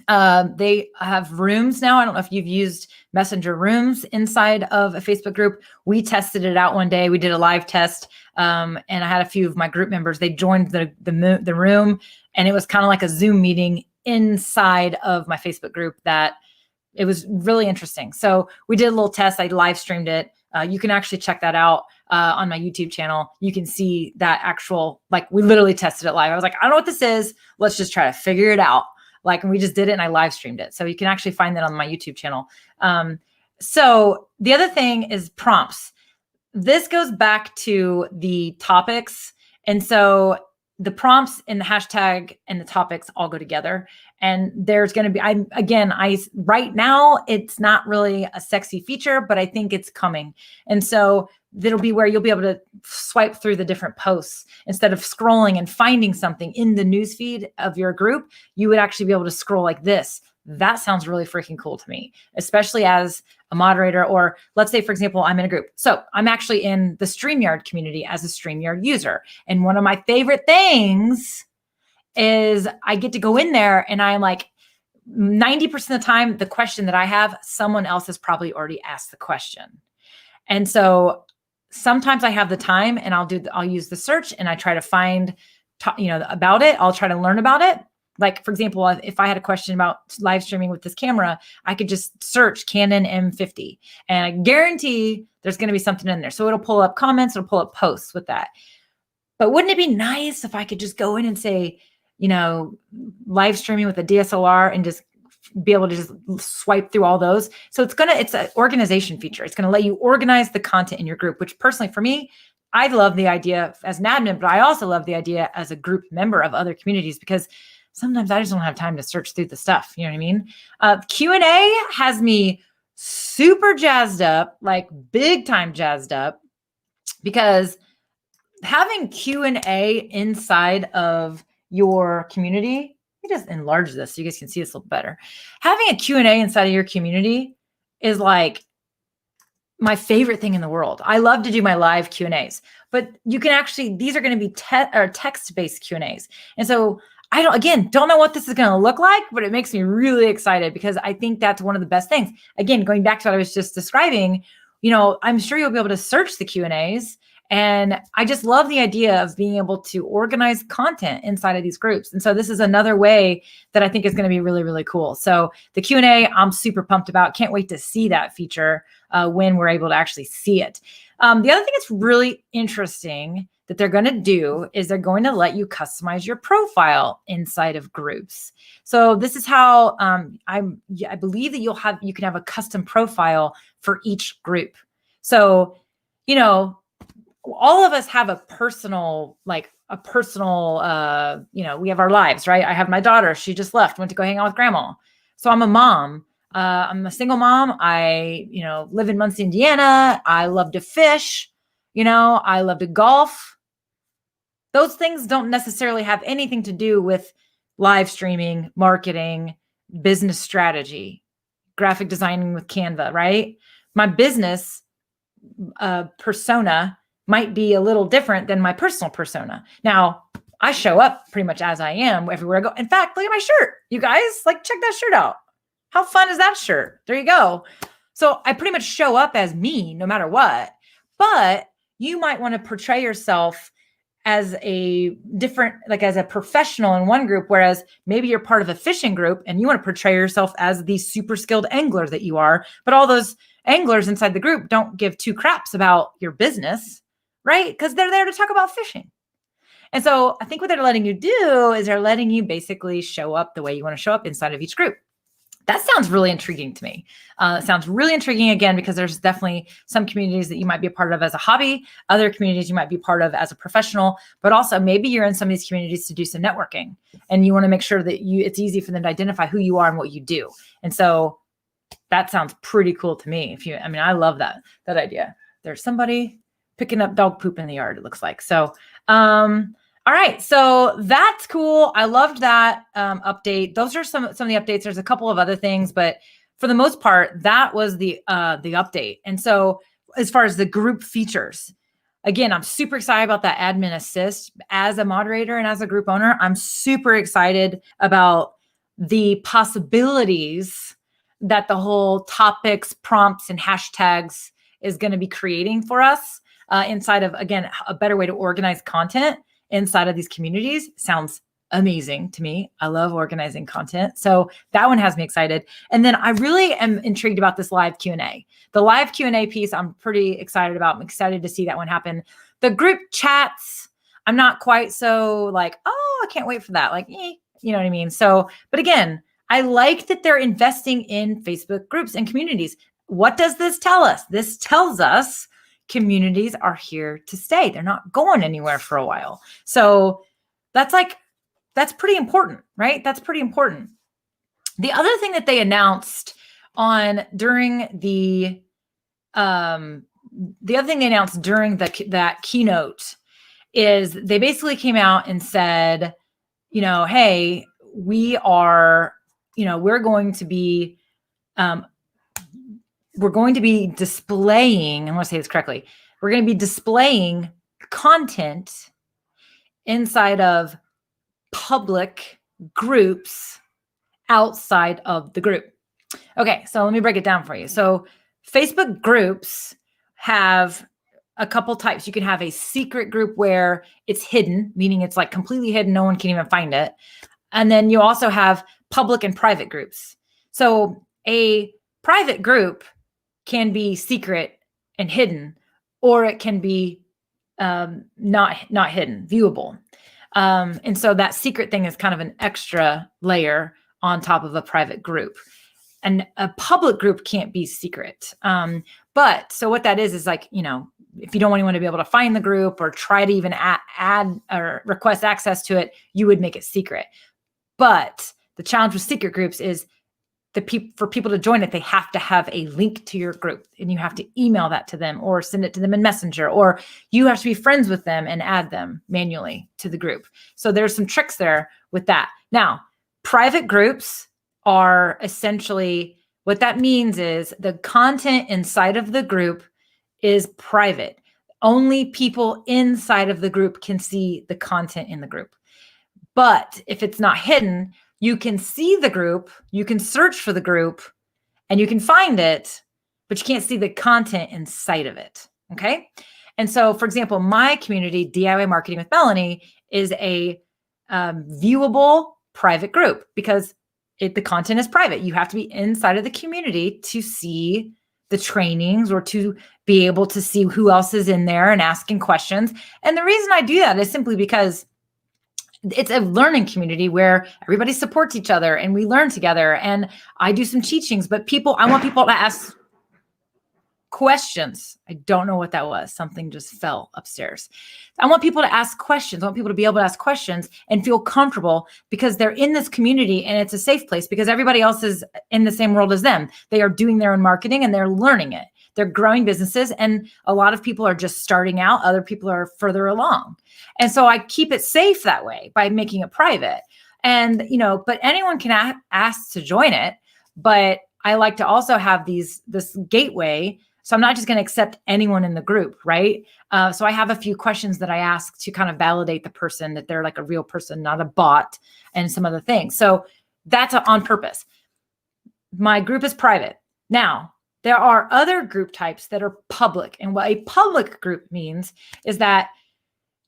They have rooms now. I don't know if you've used Messenger rooms inside of a Facebook group. We tested it out one day. We did a live test, and I had a few of my group members. They joined the room, and it was kind of like a Zoom meeting inside of my Facebook group. That it was really interesting. So we did a little test. I live streamed it. You can actually check that out on my YouTube channel. You can see that actual, we literally tested it live. I was like, I don't know what this is. Let's just try to figure it out. And we just did it and I live streamed it. So you can actually find that on my YouTube channel. So the other thing is prompts. This goes back to the topics. And so the prompts and the hashtag and the topics all go together. And there's going to be, right now, it's not really a sexy feature, but I think it's coming. And so that'll be where you'll be able to swipe through the different posts instead of scrolling and finding something in the newsfeed of your group. You would actually be able to scroll like this. That sounds really freaking cool to me, especially as a moderator, or let's say, for example, I'm in a group. So I'm actually in the StreamYard community as a StreamYard user. And one of my favorite things is I get to go in there and I'm like, 90% of the time, the question that I have, someone else has probably already asked the question. And so sometimes I have the time and I'll use the search and I try to find, about it. I'll try to learn about it. Like, for example, if I had a question about live streaming with this camera, I could just search Canon M50 and I guarantee there's going to be something in there. So it'll pull up comments, it'll pull up posts with that. But wouldn't it be nice if I could just go in and say, live streaming with a DSLR and just be able to just swipe through all those. So it's an organization feature. It's going to let you organize the content in your group, which personally for me, I love the idea as an admin, but I also love the idea as a group member of other communities because sometimes I just don't have time to search through the stuff. You know what I mean? Q&A has me super jazzed up, like big time jazzed up, because having Q&A inside of your community, let me just enlarge this so you guys can see this a little better. Having a Q&A inside of your community is like my favorite thing in the world. I love to do my live Q&As, but you can actually, these are going to be text-based Q&As. And so I don't know what this is going to look like, but it makes me really excited because I think that's one of the best things. Again, going back to what I was just describing, I'm sure you'll be able to search the Q&As. And I just love the idea of being able to organize content inside of these groups. And so this is another way that I think is going to be really, really cool. So the Q&A, I'm super pumped about. Can't wait to see that feature when we're able to actually see it. The other thing that's really interesting that they're going to do is they're going to let you customize your profile inside of groups. So this is how I believe that you can have a custom profile for each group. So, all of us have a personal, we have our lives, right? I have my daughter. She just left, went to go hang out with grandma. So I'm a mom. I'm a single mom. I, live in Muncie, Indiana. I love to fish. I love to golf. Those things don't necessarily have anything to do with live streaming, marketing, business strategy, graphic designing with Canva, right? My business persona might be a little different than my personal persona. Now, I show up pretty much as I am everywhere I go. In fact, look at my shirt. You guys, check that shirt out. How fun is that shirt? There you go. So I pretty much show up as me no matter what. But you might want to portray yourself as a different, as a professional in one group, whereas maybe you're part of a fishing group and you want to portray yourself as the super skilled angler that you are. But all those anglers inside the group don't give two craps about your business, right? Because they're there to talk about fishing. And so I think what they're letting you do is they're letting you basically show up the way you want to show up inside of each group. That sounds really intriguing to me. It sounds really intriguing, again, because there's definitely some communities that you might be a part of as a hobby, other communities you might be part of as a professional, but also maybe you're in some of these communities to do some networking and you want to make sure that it's easy for them to identify who you are and what you do. And so that sounds pretty cool to me. I love that idea. There's somebody picking up dog poop in the yard, it looks like. So, all right, so that's cool. I loved that update. Those are some of the updates. There's a couple of other things, but for the most part, that was the update. And so as far as the group features, again, I'm super excited about that admin assist. As a moderator and as a group owner, I'm super excited about the possibilities that the whole topics, prompts, and hashtags is going to be creating for us inside of, again, a better way to organize content inside of these communities. Sounds amazing to me. I love organizing content. So that one has me excited. And then I really am intrigued about this live Q&A. The live Q&A piece, I'm pretty excited about. I'm excited to see that one happen. The group chats, I'm not quite so like, oh, I can't wait for that. Like, you know what I mean? So, but again, I like that they're investing in Facebook groups and communities. What does this tell us? This tells us communities are here to stay. They're not going anywhere for a while. So that's pretty important, right? That's pretty important. The other thing that they announced during that keynote is they basically came out and said, hey, we're going to be displaying, I want to say this correctly, we're going to be displaying content inside of public groups outside of the group. Okay, so let me break it down for you. So Facebook groups have a couple types. You can have a secret group where it's hidden, meaning it's like completely hidden, no one can even find it. And then you also have public and private groups. So a private group can be secret and hidden, or it can be not hidden, viewable. And so that secret thing is kind of an extra layer on top of a private group. And a public group can't be secret. But so what that is like, if you don't want anyone to be able to find the group or try to even add or request access to it, you would make it secret. But the challenge with secret groups is for people to join it, they have to have a link to your group and you have to email that to them or send it to them in Messenger, or you have to be friends with them and add them manually to the group. So there's some tricks there with that. Now, private groups are essentially, what that means is the content inside of the group is private. Only people inside of the group can see the content in the group. But if it's not hidden, you can see the group, you can search for the group, and you can find it, but you can't see the content inside of it, okay? And so, for example, my community, DIY Marketing with Melanie, is a viewable private group because the content is private. You have to be inside of the community to see the trainings or to be able to see who else is in there and asking questions. And the reason I do that is simply because it's a learning community where everybody supports each other and we learn together. And I do some teachings, but I want people to ask questions. I don't know what that was. Something just fell upstairs. I want people to ask questions. I want people to be able to ask questions and feel comfortable because they're in this community and it's a safe place because everybody else is in the same world as them. They are doing their own marketing and they're learning it. They're growing businesses and a lot of people are just starting out. Other people are further along. And so I keep it safe that way by making it private. And, but anyone can ask to join it. But I like to also have this gateway. So I'm not just going to accept anyone in the group, right? So I have a few questions that I ask to kind of validate the person, that they're like a real person, not a bot, and some other things. So that's on purpose. My group is private. Now, there are other group types that are public. And what a public group means is that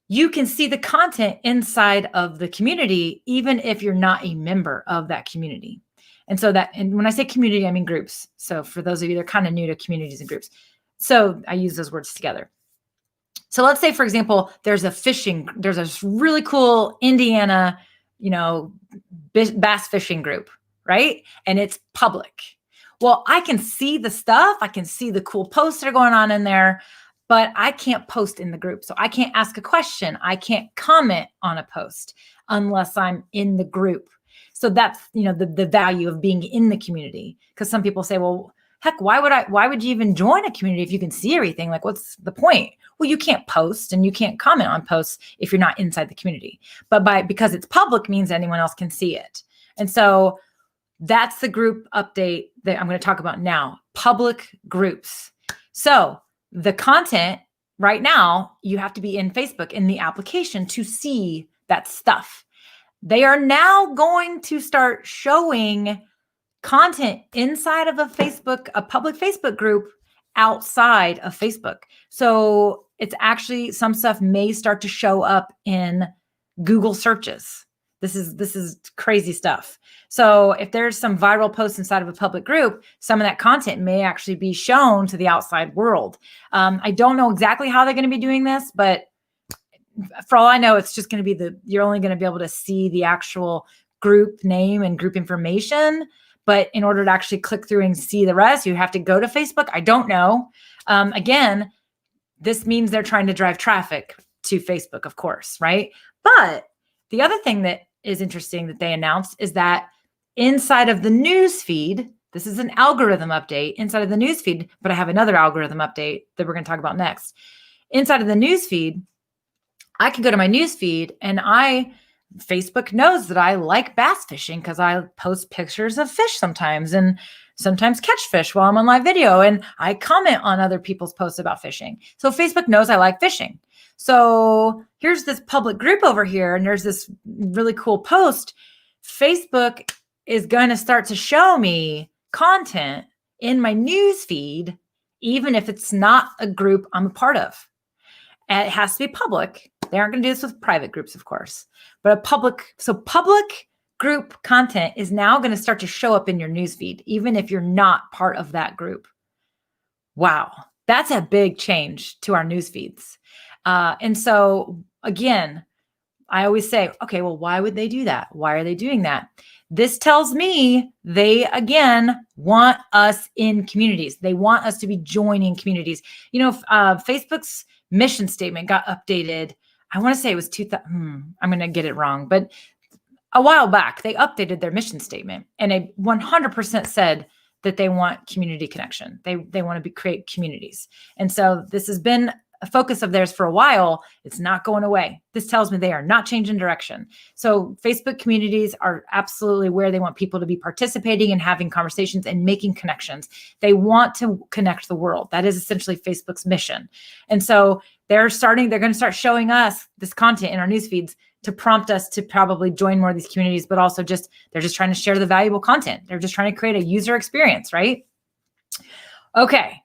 you can see the content inside of the community, even if you're not a member of that community. And so and when I say community, I mean groups. So for those of you that are kind of new to communities and groups, so I use those words together. So let's say, for example, there's a really cool Indiana, bass fishing group, right? And it's public. Well, I can see the stuff. I can see the cool posts that are going on in there, but I can't post in the group. So I can't ask a question. I can't comment on a post unless I'm in the group. So that's, the value of being in the community. Because some people say, well, heck, why would you even join a community if you can see everything? Like, what's the point? Well, you can't post and you can't comment on posts if you're not inside the community. But because it's public means anyone else can see it. And so that's the group update that I'm going to talk about now. Public groups. So the content right now, you have to be in Facebook in the application to see that stuff. They are now going to start showing content inside of a public Facebook group outside of Facebook. So it's actually, some stuff may start to show up in Google searches. This is crazy stuff. So if there's some viral posts inside of a public group, some of that content may actually be shown to the outside world. I don't know exactly how they're going to be doing this, but for all I know, it's just going to be you're only going to be able to see the actual group name and group information. But in order to actually click through and see the rest, you have to go to Facebook. I don't know. Again, this means they're trying to drive traffic to Facebook, of course, right? But the other thing that is interesting that they announced is that inside of the news feed, this is an algorithm update inside of the news feed, but I have another algorithm update that we're going to talk about next. Inside of the news feed, I can go to my news feed and Facebook knows that I like bass fishing because I post pictures of fish sometimes and sometimes catch fish while I'm on live video, and I comment on other people's posts about fishing. So Facebook knows I like fishing. So here's this public group over here, and there's this really cool post. Facebook is going to start to show me content in my news feed, even if it's not a group I'm a part of. And it has to be public. They aren't going to do this with private groups, of course, but public group content is now going to start to show up in your newsfeed, even if you're not part of that group. Wow. That's a big change to our news feeds. And so again, I always say, okay, well, why would they do that? Why are they doing that? This tells me they, again, want us in communities. They want us to be joining communities. Facebook's mission statement got updated. I want to say it was 2000. I'm going to get it wrong, but a while back, they updated their mission statement, and they 100% said that they want community connection. They want to create communities. And so this has been a focus of theirs for a while. It's not going away. This tells me they are not changing direction. So Facebook communities are absolutely where they want people to be participating and having conversations and making connections. They want to connect the world. That is essentially Facebook's mission. And so they're going to start showing us this content in our news feeds to prompt us to probably join more of these communities, but also they're just trying to share the valuable content. They're just trying to create a user experience, right? Okay.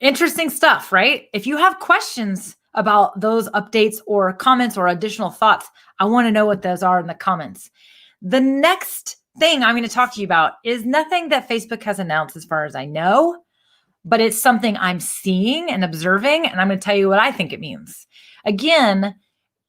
Interesting stuff, right? If you have questions about those updates or comments or additional thoughts, I want to know what those are in the comments. The next thing I'm going to talk to you about is nothing that Facebook has announced as far as I know, but it's something I'm seeing and observing, and I'm going to tell you what I think it means. Again,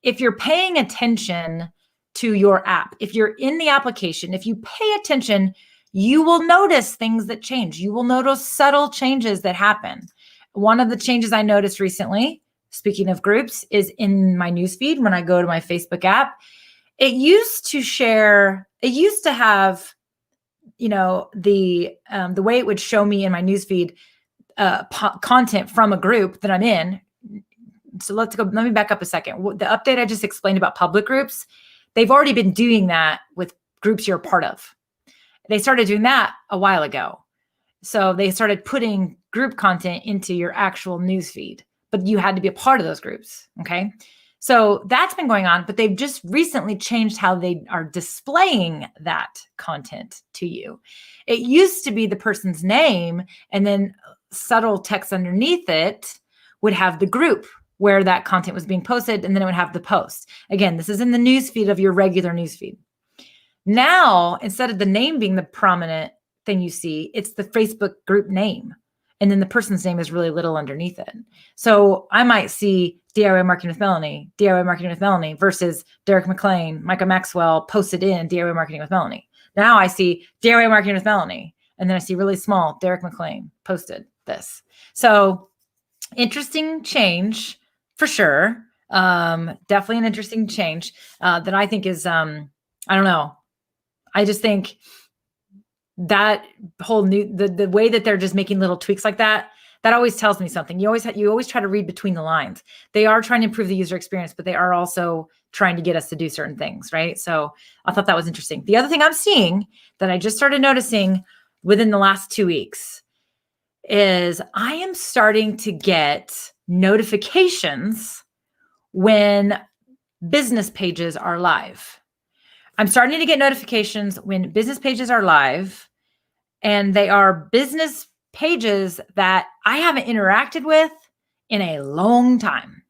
if you're paying attention to your app, if you're in the application, if you pay attention, you will notice things that change. You will notice subtle changes that happen. One of the changes I noticed recently, speaking of groups, is in my newsfeed when I go to my Facebook app. It used to have, the way it would show me in my newsfeed content from a group that I'm in. So let me back up a second. The update I just explained about public groups, they've already been doing that with groups you're a part of. They started doing that a while ago. So they started putting group content into your actual newsfeed, but you had to be a part of those groups. Okay. So that's been going on, but they've just recently changed how they are displaying that content to you. It used to be the person's name, and then subtle text underneath it would have the group where that content was being posted, and then it would have the post. Again, this is in the newsfeed of your regular newsfeed. Now, instead of the name being the prominent thing you see, it's the Facebook group name. And then the person's name is really little underneath it. So I might see DIY Marketing with Melanie, DIY Marketing with Melanie versus Derek McLean, Micah Maxwell posted in DIY Marketing with Melanie. Now I see DIY Marketing with Melanie. And then I see really small Derek McLean posted this. So interesting change for sure. Definitely an interesting change that I think is, I don't know. I just think that whole the way that they're just making little tweaks like that always tells me something. You always try to read between the lines. They are trying to improve the user experience, but they are also trying to get us to do certain things, right? So I thought that was interesting. The other thing I'm seeing that I just started noticing within the last 2 weeks is I am starting to get notifications when business pages are live. I'm starting to get notifications when business pages are live, and they are business pages that I haven't interacted with in a long time.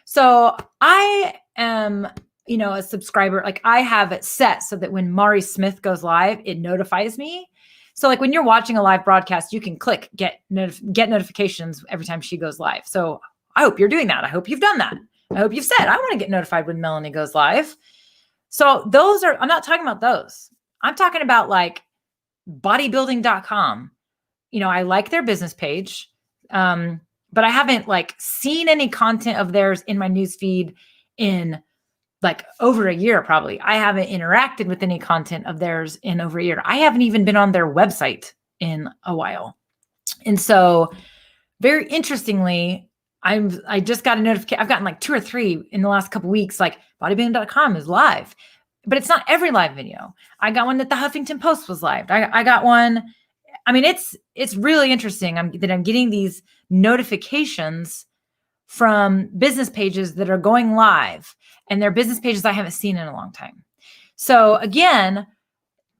So I am, a subscriber. Like I have it set so that when Mari Smith goes live, it notifies me. So like when you're watching a live broadcast, you can click get notifications every time she goes live. So I hope you're doing that. I hope you've done that. I hope you've said, I want to get notified when Melanie goes live. So I'm not talking about those. I'm talking about like bodybuilding.com. I like their business page, but I haven't like seen any content of theirs in my newsfeed in like over a year, probably. I haven't interacted with any content of theirs in over a year. I haven't even been on their website in a while. And so very interestingly, I just got a notification. I've gotten like 2 or 3 in the last couple of weeks, like bodybuilding.com is live, but it's not every live video. I got one that the Huffington Post was live. I got one. I mean, it's really interesting that I'm getting these notifications from business pages that are going live, and they're business pages I haven't seen in a long time. So again,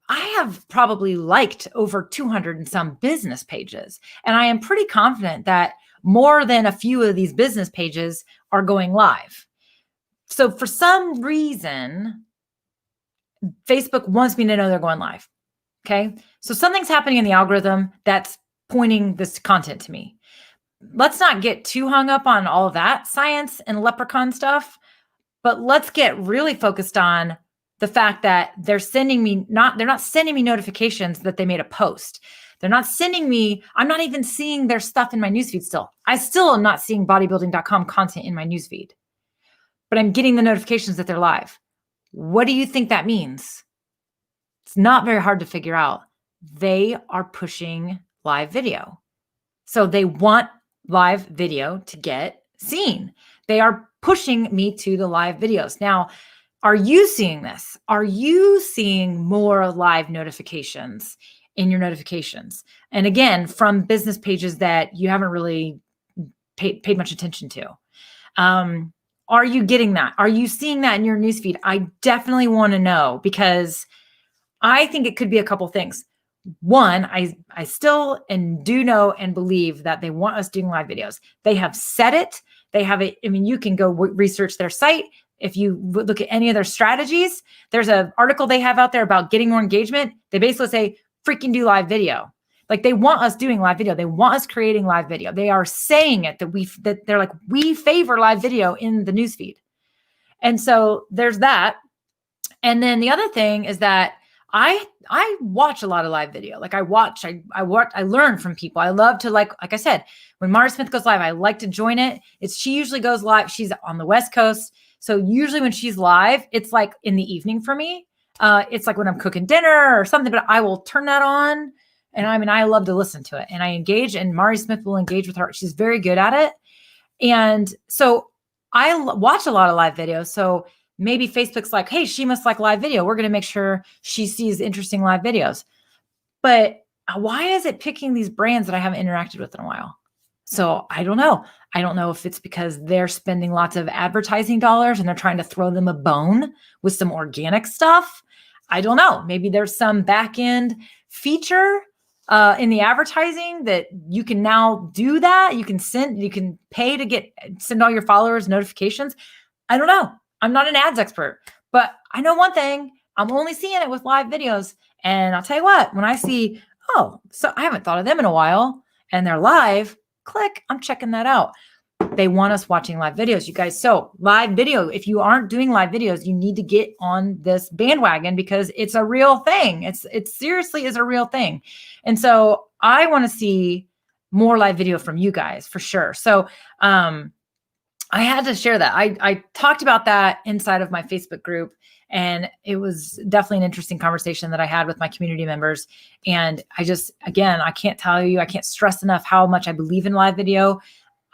I have probably liked over 200 and some business pages, and I am pretty confident that more than a few of these business pages are going live. So for some reason, Facebook wants me to know they're going live. Okay. So something's happening in the algorithm that's pointing this content to me. Let's not get too hung up on all of that science and leprechaun stuff, but let's get really focused on the fact that they're not sending me notifications that they made a post. They're not sending me, I'm not even seeing their stuff in my newsfeed still. I still am not seeing bodybuilding.com content in my newsfeed, but I'm getting the notifications that they're live. What do you think that means? It's not very hard to figure out. They are pushing live video. So they want live video to get seen. They are pushing me to the live videos. Now, are you seeing this? Are you seeing more live notifications in your notifications? And again, from business pages that you haven't really paid much attention to. Are you getting that? Are you seeing that in your newsfeed? I definitely want to know, because I think it could be a couple things. One, I still and do know and believe that they want us doing live videos. They have said it. They have it. I mean, you can go research their site. If you look at any of their strategies, there's an article they have out there about getting more engagement. They basically say, freaking do live video. Like they want us doing live video. They want us creating live video. They are saying it that they're like, we favor live video in the newsfeed. And so there's that. And then the other thing is that I watch a lot of live video. Like I learn from people. I love to like I said, when Mari Smith goes live, I like to join it. She usually goes live. She's on the West Coast. So usually when she's live, it's like in the evening for me. It's like when I'm cooking dinner or something, but I will turn that on. And I love to listen to it, and I engage, and Mari Smith will engage with her. She's very good at it. And so I watch a lot of live videos. So maybe Facebook's like, hey, she must like live video. We're going to make sure she sees interesting live videos. But why is it picking these brands that I haven't interacted with in a while? So I don't know. I don't know if it's because they're spending lots of advertising dollars and they're trying to throw them a bone with some organic stuff. I don't know. Maybe there's some back end feature in the advertising that you can now do that. You can pay to send all your followers notifications. I don't know. I'm not an ads expert, but I know one thing. I'm only seeing it with live videos. And I'll tell you what, when I see, oh, so I haven't thought of them in a while and they're live, click, I'm checking that out. They want us watching live videos, you guys. So live video, if you aren't doing live videos, you need to get on this bandwagon because it's a real thing. It seriously is a real thing. And so I want to see more live video from you guys for sure. So I had to share that. I talked about that inside of my Facebook group, and it was definitely an interesting conversation that I had with my community members. And again, I can't tell you, I can't stress enough how much I believe in live video.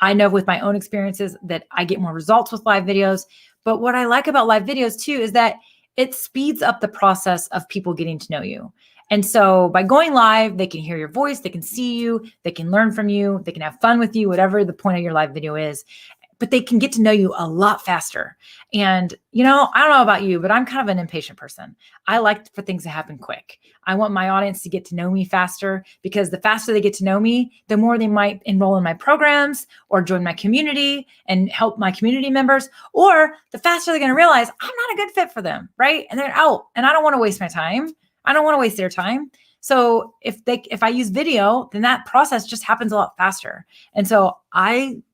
I know with my own experiences that I get more results with live videos. But what I like about live videos too is that it speeds up the process of people getting to know you. And so by going live, they can hear your voice, they can see you, they can learn from you, they can have fun with you, whatever the point of your live video is. But they can get to know you a lot faster. And, I don't know about you, but I'm kind of an impatient person. I like for things to happen quick. I want my audience to get to know me faster because the faster they get to know me, the more they might enroll in my programs or join my community and help my community members, or the faster they're going to realize I'm not a good fit for them, right? And they're out, and I don't want to waste my time. I don't want to waste their time. So if I use video, then that process just happens a lot faster. And so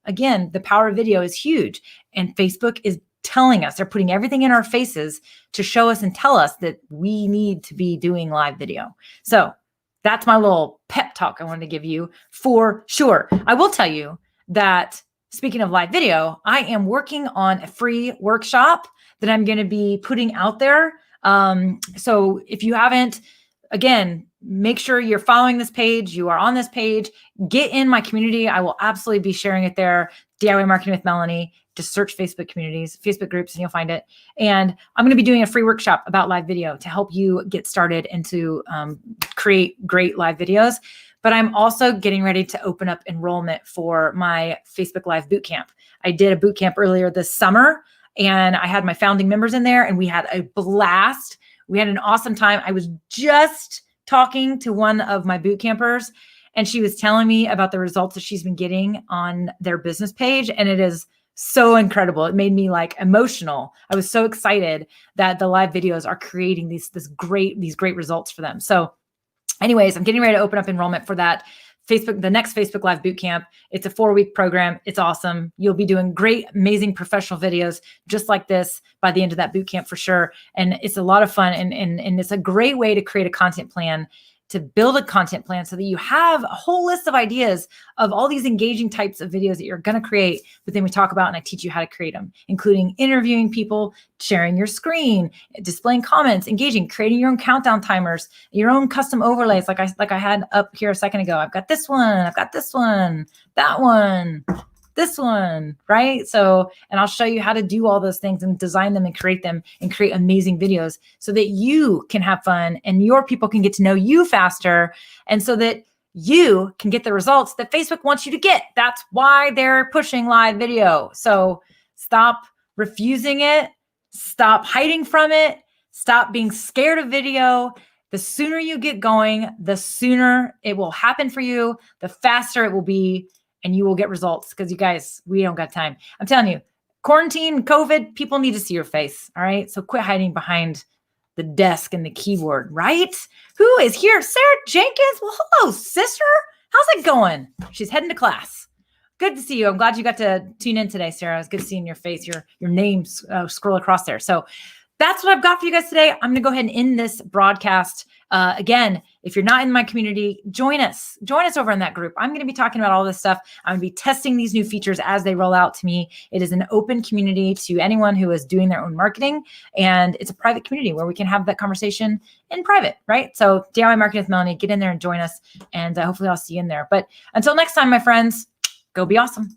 again, the power of video is huge. And Facebook is telling us, they're putting everything in our faces to show us and tell us that we need to be doing live video. So that's my little pep talk I wanted to give you for sure. I will tell you that speaking of live video, I am working on a free workshop that I'm going to be putting out there. So if you haven't, again, make sure you're following this page. You are on this page. Get in my community. I will absolutely be sharing it there. DIY Marketing with Melanie. Just search Facebook communities, Facebook groups, and you'll find it. And I'm going to be doing a free workshop about live video to help you get started and to create great live videos. But I'm also getting ready to open up enrollment for my Facebook Live Bootcamp. I did a bootcamp earlier this summer, and I had my founding members in there, and we had a blast. We had an awesome time. I was just talking to one of my boot campers, and she was telling me about the results that she's been getting on their business page. And it is so incredible. It made me emotional. I was so excited that the live videos are creating these great results for them. So anyways, I'm getting ready to open up enrollment for that the next Facebook Live Bootcamp. It's a 4-week program. It's awesome. You'll be doing great, amazing professional videos just like this by the end of that bootcamp for sure. And it's a lot of fun. And it's a great way to create a content plan, to build a content plan so that you have a whole list of ideas of all these engaging types of videos that you're going to create. But then we talk about, and I teach you how to create them, including interviewing people, sharing your screen, displaying comments, engaging, creating your own countdown timers, your own custom overlays. Like I had up here a second ago. I've got this one, I've got this one, that one, this one, right? So, and I'll show you how to do all those things and design them and create amazing videos so that you can have fun and your people can get to know you faster, and so that you can get the results that Facebook wants you to get. That's why they're pushing live video. So stop refusing it. Stop hiding from it. Stop being scared of video. The sooner you get going, the sooner it will happen for you, the faster it will be, and you will get results. Because you guys, we don't got time. I'm telling you, quarantine, COVID, people need to see your face. All right. So quit hiding behind the desk and the keyboard, right? Who is here? Sarah Jenkins. Well, hello, sister. How's it going? She's heading to class. Good to see you. I'm glad you got to tune in today, Sarah. It's good seeing your face, your name scroll across there. So that's what I've got for you guys today. I'm going to go ahead and end this broadcast. Again, if you're not in my community, join us. Join us over in that group. I'm going to be talking about all this stuff. I'm going to be testing these new features as they roll out to me. It is an open community to anyone who is doing their own marketing. And it's a private community where we can have that conversation in private, right? So DIY Marketing with Melanie, get in there and join us. And hopefully I'll see you in there. But until next time, my friends, go be awesome.